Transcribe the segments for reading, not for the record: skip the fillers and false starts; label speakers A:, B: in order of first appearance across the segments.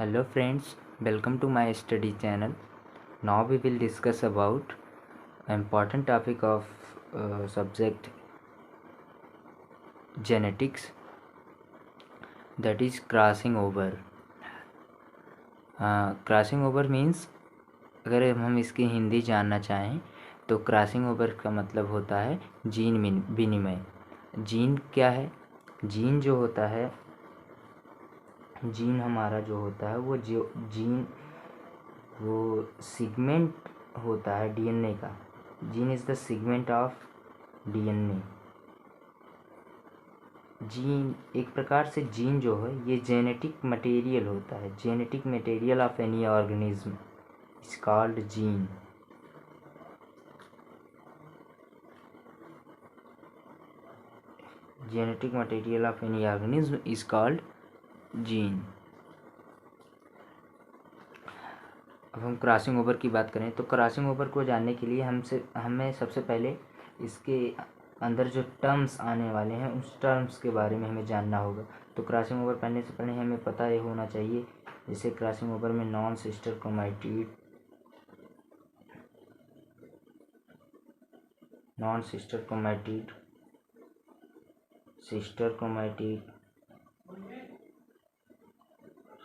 A: Hello friends, welcome to my study channel. Now we will discuss about important topic of subject genetics, that is crossing over. Crossing over means अगर हम इसकी हिंदी जानना चाहें तो crossing over का मतलब होता है जीन विनिमय। जीन क्या है? जीन जो होता है, जीन हमारा जो होता है वो जीन वो सेगमेंट होता है डीएनए का। Gene is the segment of DNA. Gene एक प्रकार से जीन जो है ये जेनेटिक मटेरियल होता है। Genetic material of any organism is called gene. Genetic material of any organism is called gene. अब हम क्रॉसिंग ओवर की बात करें तो क्रॉसिंग ओवर को जानने के लिए हमें सबसे पहले इसके अंदर जो टर्म्स आने वाले हैं उस टर्म्स के बारे में हमें जानना होगा। तो क्रॉसिंग ओवर पढ़ने से पहले हमें पता ये होना चाहिए, जैसे क्रॉसिंग ओवर में non sister chromatid, non sister chromatid, sister chromatid,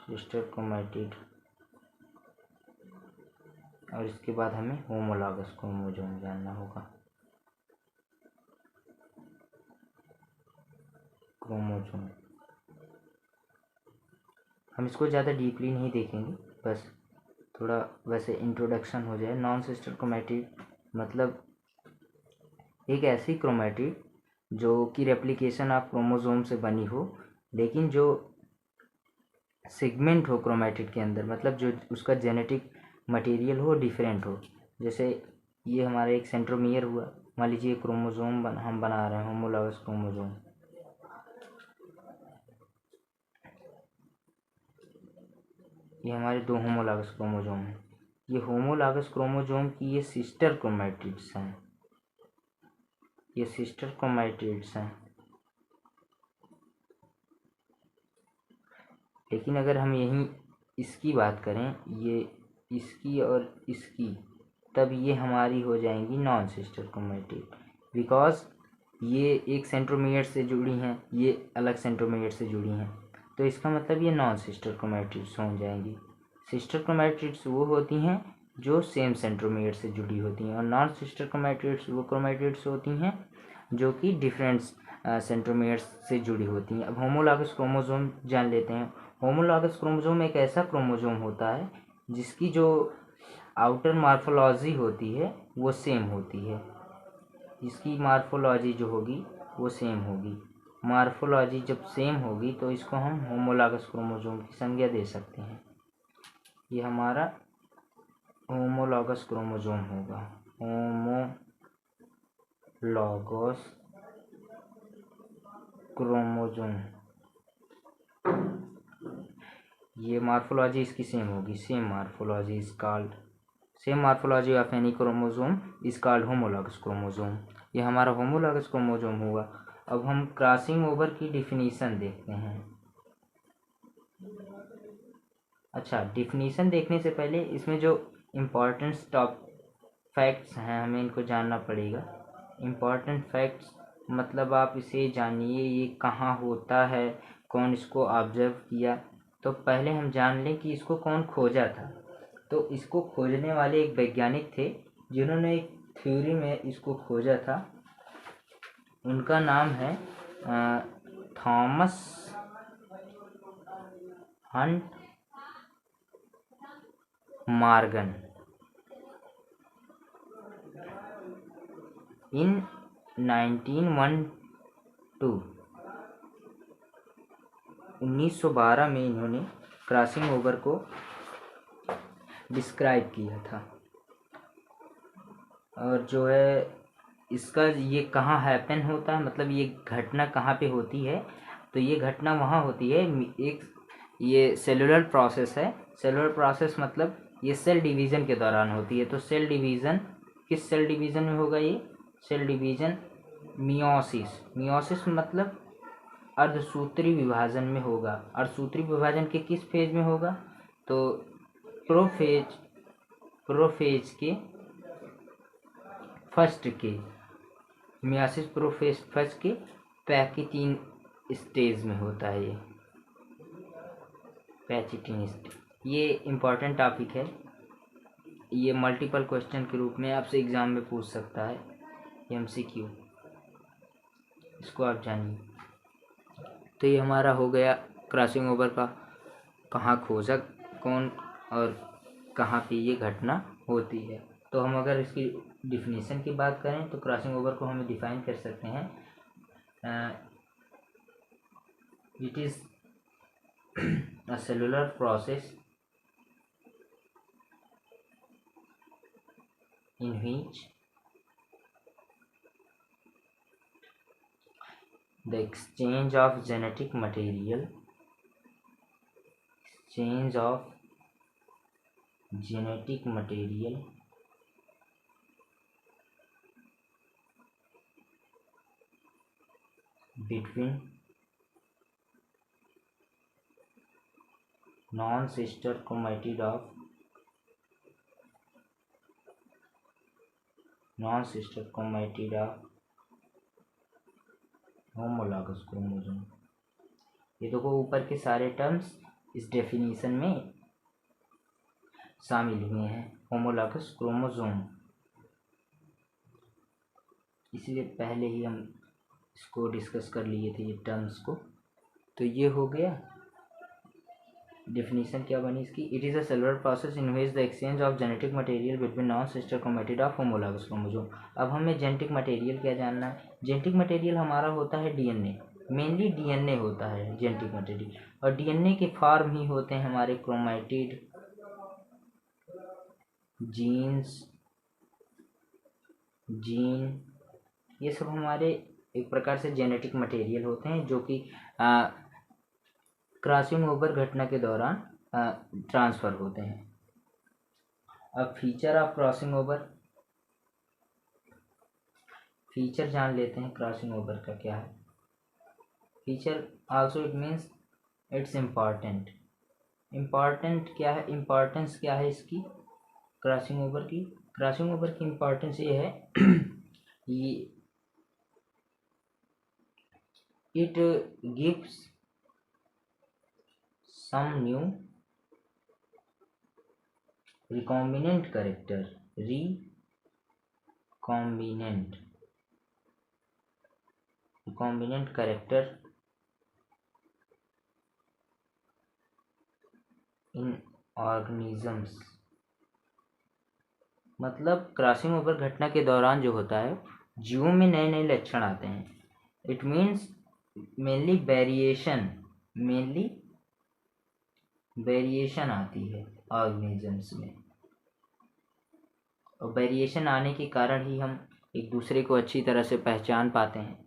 A: sister chromatid, और इसके बाद हमें होमोलॉगस क्रोमोसोम जानना होगा। क्रोमोसोम हम इसको ज़्यादा डीपली नहीं देखेंगे, बस थोड़ा वैसे इंट्रोडक्शन हो जाए। नॉन सिस्टर क्रोमैटिड मतलब एक ऐसी क्रोमैटिड जो कि रेप्लिकेशन ऑफ क्रोमोसोम से बनी हो, लेकिन जो सेगमेंट हो क्रोमैटिड के अंदर, मतलब जो उसका जेनेटिक मटेरियल हो डिफरेंट हो। जैसे ये हमारा एक सेंट्रोमियर हुआ, मान लीजिए क्रोमोसोम हम बना रहे हैं होमोलॉगस क्रोमोसोम। ये हमारे दो होमोलॉगस क्रोमोसोम हैं। ये होमोलॉगस क्रोमोसोम की ये सिस्टर क्रोमैटिड्स हैं, ये सिस्टर क्रोमैटिड्स हैं। लेकिन अगर हम यहीं इसकी बात करें, ये इसकी और इसकी, तब ये हमारी हो जाएंगी नॉन सिस्टर क्रोमैटिड, बिकॉज ये एक सेंट्रोमियर से जुड़ी हैं, ये अलग सेंट्रोमियर से जुड़ी हैं। तो इसका मतलब ये नॉन सिस्टर क्रोमैटिड्स हो जाएंगी। सिस्टर क्रोमैटिड्स वो होती हैं जो सेम सेंट्रोमियर से जुड़ी होती हैं, और नॉन सिस्टर क्रोमैटिड्स वो क्रोमैटिड्स होती हैं जो कि डिफरेंट सेंट्रोमियर से जुड़ी होती हैं। अब होमोलॉगस क्रोमोसोम जान लेते हैं। होमोलॉगस क्रोमोसोम एक ऐसा क्रोमोसोम होता है जिसकी जो आउटर मार्फोलॉजी होती है वो सेम होती है। इसकी मार्फोलॉजी जो होगी वो सेम होगी। मार्फोलॉजी जब सेम होगी तो इसको हम होमोलॉगस क्रोमोसोम की संज्ञा दे सकते हैं। ये हमारा होमोलॉगस क्रोमोसोम होगा, होमोलॉगस क्रोमोसोम। ये मार्फोलॉजी इसकी सेम होगी, same morphology is called, same morphology of any chromosome is called homologous chromosome. ये हमारा होमोलॉगस क्रोमोसोम हुआ। अब हम क्रॉसिंग ओवर की डिफिनीशन देखते हैं। अच्छा, डिफिनीशन देखने से पहले इसमें जो इम्पोर्टेंट टॉप फैक्ट्स हैं हमें इनको जानना पड़ेगा। इम्पोर्टेंट फैक्ट्स मतलब आप इसे जानिए, ये कहाँ होता है, कौन इसको ऑब्जर्व किया। तो पहले हम जान लें कि इसको कौन खोजा था। तो इसको खोजने वाले एक वैज्ञानिक थे जिन्होंने एक थ्योरी में इसको खोजा था। उनका नाम है थॉमस हंट मॉर्गन। इन 1912 में इन्होंने क्रॉसिंग ओवर को डिस्क्राइब किया था। और जो है इसका ये कहाँ हैपन होता है, मतलब ये घटना कहाँ पे होती है, तो ये घटना वहाँ होती है, एक ये सेलुलर प्रोसेस है। सेलुलर प्रोसेस मतलब ये सेल डिवीज़न के दौरान होती है। तो सेल डिवीज़न, किस सेल डिवीज़न में होगा ये? Cell division meiosis. मियोसिस मतलब अर्धसूत्री विभाजन में होगा। अर्धसूत्री विभाजन के किस फेज में होगा? तो प्रोफेज के फर्स्ट के मियासिस प्रोफेज फर्स्ट के पैच की 3 स्टेज में होता है। ये पैचिटिन स्टेज, ये इम्पॉर्टेंट टॉपिक है। ये मल्टीपल क्वेश्चन के रूप में आपसे एग्ज़ाम में पूछ सकता है, MCQ, इसको आप जानिए। तो ये हमारा हो गया क्रॉसिंग ओवर का, कहाँ खोजा कौन और कहाँ पे ये घटना होती है। तो हम अगर इसकी डिफिनीशन की बात करें तो क्रॉसिंग ओवर को हम डिफाइन कर सकते हैं, it is a cellular process in which the exchange of genetic material between non-sister chromatid of homologous chromosome. ये देखो ऊपर के सारे टर्म्स इस डेफिनेशन में शामिल हुए हैं, होमोलॉगस क्रोमोसोम। इसलिए पहले ही हम इसको डिस्कस कर लिए थे ये टर्म्स को। तो ये हो गया डेफिनेशन। क्या बनी इसकी? It is a cellular process in which the exchange of genetic material between non sister chromatid of homologous chromosome. अब हमें जेनेटिक मटेरियल क्या जानना है? जेनेटिक मटेरियल हमारा होता है डीएनए, मेनली डीएनए होता है जेनेटिक मटेरियल, और डीएनए के फॉर्म ही होते हैं हमारे क्रोमैटिड, जीन, ये सब हमारे एक प्रकार से जेनेटिक मटेरियल होते हैं जो कि क्रॉसिंग ओवर घटना के दौरान ट्रांसफ़र होते हैं। अब feature of crossing over, feature जान लेते हैं क्रॉसिंग ओवर का क्या है। Feature also it means it's important. Important क्या है, इम्पॉर्टेंस क्या है इसकी क्रॉसिंग ओवर की? क्रॉसिंग ओवर की इम्पॉर्टेंस ये है ये it gives some new recombinant character, recombinant character in organisms। मतलब क्रॉसिंग ओवर घटना के दौरान जो होता है जीवों में नए नए लक्षण आते हैं। इट मीन्स मेनली वेरिएशन आती है ऑर्गेनिजम्स में, और वेरिएशन आने के कारण ही हम एक दूसरे को अच्छी तरह से पहचान पाते हैं।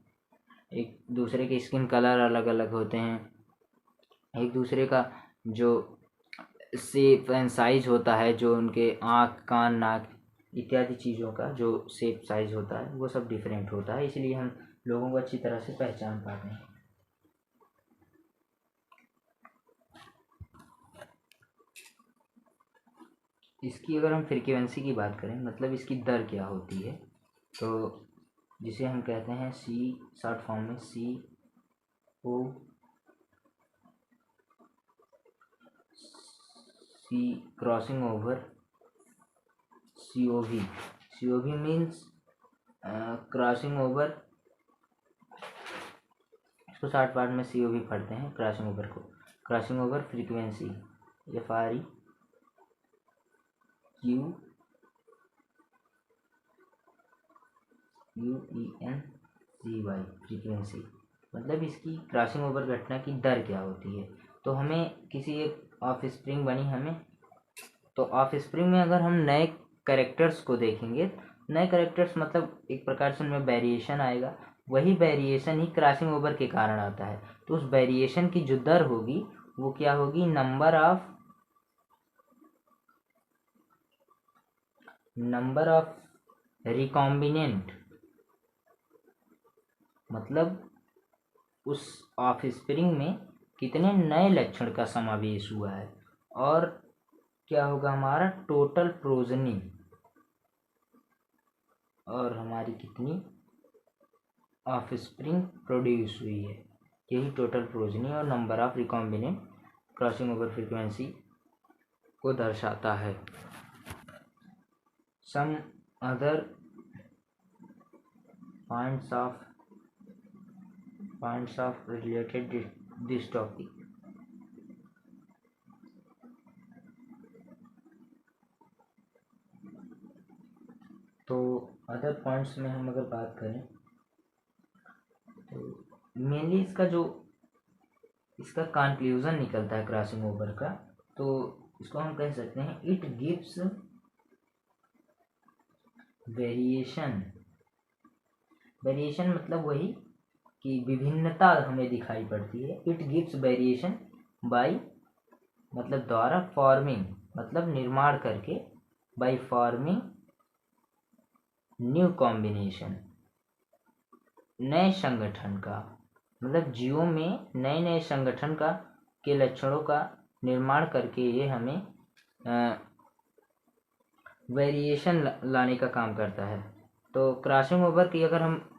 A: एक दूसरे के स्किन कलर अलग अलग होते हैं, एक दूसरे का जो शेप एंड साइज होता है, जो उनके आँख, कान, नाक इत्यादि चीज़ों का जो शेप साइज होता है वो सब डिफरेंट होता है, इसलिए हम लोगों को अच्छी तरह से पहचान पाते हैं। इसकी अगर हम फ्रीक्वेंसी की बात करें, मतलब इसकी दर क्या होती है, तो जिसे हम कहते हैं सी, शॉर्ट फॉर्म में C crossing over COV means crossing over, इसको शॉर्ट पार्ट में COV पढ़ते हैं क्रॉसिंग ओवर को। Crossing over frequency FREQUENCY, frequency, मतलब इसकी क्रॉसिंग ओवर घटना की दर क्या होती है। तो हमें किसी एक ऑफ स्प्रिंग बनी हमें, तो ऑफ स्प्रिंग में अगर हम नए कैरेक्टर्स को देखेंगे, नए कैरेक्टर्स मतलब एक प्रकार से उनमें वेरिएशन आएगा, वही वेरिएशन ही क्रॉसिंग ओवर के कारण आता है। तो उस वेरिएशन की जो दर होगी वो क्या होगी? नंबर ऑफ रिकॉम्बिनेंट, मतलब उस ऑफ स्प्रिंग में कितने नए लक्षण का समावेश हुआ है, और क्या होगा हमारा टोटल प्रोजनी, और हमारी कितनी ऑफस्प्रिंग प्रोड्यूस हुई है, यही टोटल प्रोजनी और number of recombinant crossing over frequency को दर्शाता है। Some other points of related this topic. तो अदर पॉइंट्स में हम अगर बात करें तो मेनली इसका कंक्लूजन निकलता है क्रॉसिंग ओवर का, तो इसको हम कह सकते हैं इट गिव्स वेरिएशन मतलब वही कि विभिन्नता हमें दिखाई पड़ती है। इट गिव्स वेरिएशन बाय मतलब द्वारा, फॉर्मिंग मतलब निर्माण करके, बाय फॉर्मिंग न्यू कॉम्बिनेशन नए संगठन का, मतलब जीवों में नए नए संगठन का के लक्षणों का निर्माण करके ये हमें वेरिएशन लाने का काम करता है। तो क्रॉसिंग ओवर की अगर हम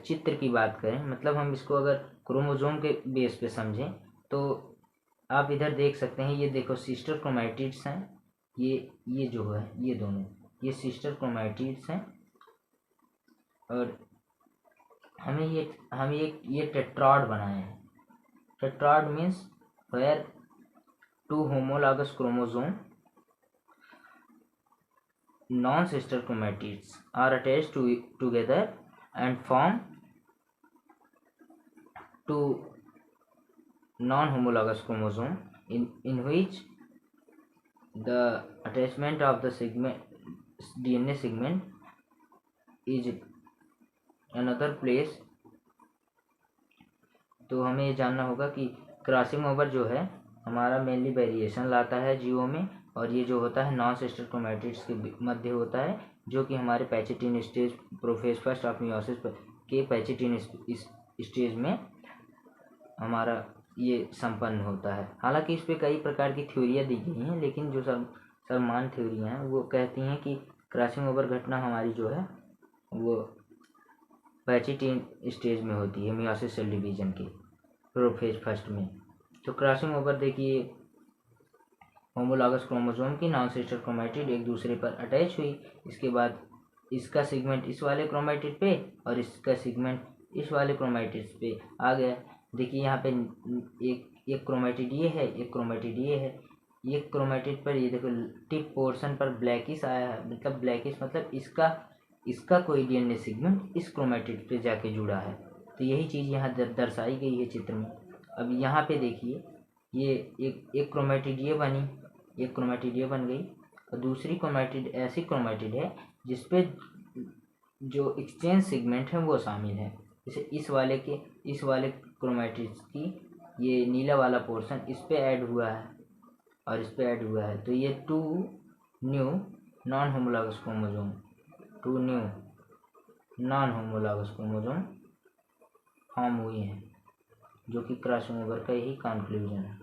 A: चित्र की बात करें, मतलब हम इसको अगर क्रोमोसोम के बेस पे समझें, तो आप इधर देख सकते हैं, ये देखो सिस्टर क्रोमैटिड्स हैं, ये जो है ये दोनों ये सिस्टर क्रोमैटिड्स हैं, और हमें ये टेट्राड बनाए हैं। Tetrad means where two homologous chromosome non-sister chromatids are attached together and form two non-homologous chromosome in which the attachment of the DNA segment is another place। तो हमें ये जानना होगा कि क्रॉसिंग ओवर जो है हमारा मेनली वेरिएशन लाता है जीवों में, और ये जो होता है नॉन सिस्टर क्रोमैटिड्स के मध्य होता है, जो कि हमारे pachytene stage prophase first of meiosis के पैचिटिन स्टेज में हमारा ये संपन्न होता है। हालांकि इस पे कई प्रकार की थ्योरियाँ दी गई हैं, लेकिन जो सर्वमान्य थ्योरियाँ हैं वो कहती हैं कि क्रॉसिंग ओवर घटना हमारी जो है वो पैचिटिन स्टेज में होती है, मियोसिस सेल डिवीजन के प्रोफेज फर्स्ट में। तो क्रॉसिंग ओवर देखिए, होमोलॉगस क्रोमोसोम की नॉन सिस्टर क्रोमैटिड एक दूसरे पर अटैच हुई, इसके बाद इसका सेगमेंट इस वाले क्रोमैटिड पे और इसका सेगमेंट इस वाले क्रोमैटिड पे आ गया। देखिए यहाँ पे एक क्रोमैटिड ये है, एक क्रोमैटिड ये है, एक क्रोमैटिड पर ये देखो टिप पोर्शन पर ब्लैकिश आया है, मतलब ब्लैकिश मतलब इसका कोई डीएनए सेगमेंट इस क्रोमैटिड पे जाके जुड़ा है। तो यही चीज़ यहाँ दर्शाई गई है चित्र में। अब यहाँ पे देखिए, ये एक क्रोमैटिड ये बनी, एक क्रोमैटिड ये बन गई, और दूसरी क्रोमैटिड ऐसी क्रोमैटिड है जिसपे जो एक्सचेंज सेगमेंट है वो शामिल है। जैसे इस वाले क्रोमैटिड्स की ये नीला वाला पोर्शन इस पे ऐड हुआ है और इस पे ऐड हुआ है, तो ये two new non homologous chromosome form हुई हैं, जो कि क्रॉसिंग ओवर का यही कंक्लूजन है।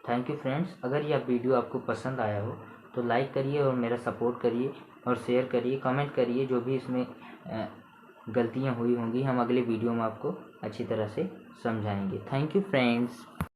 A: Thank you friends. अगर यह वीडियो आपको पसंद आया हो तो लाइक करिए और मेरा सपोर्ट करिए और शेयर करिए, कमेंट करिए, जो भी इसमें गलतियाँ हुई होंगी हम अगले वीडियो में आपको अच्छी तरह से समझाएंगे। Thank you friends.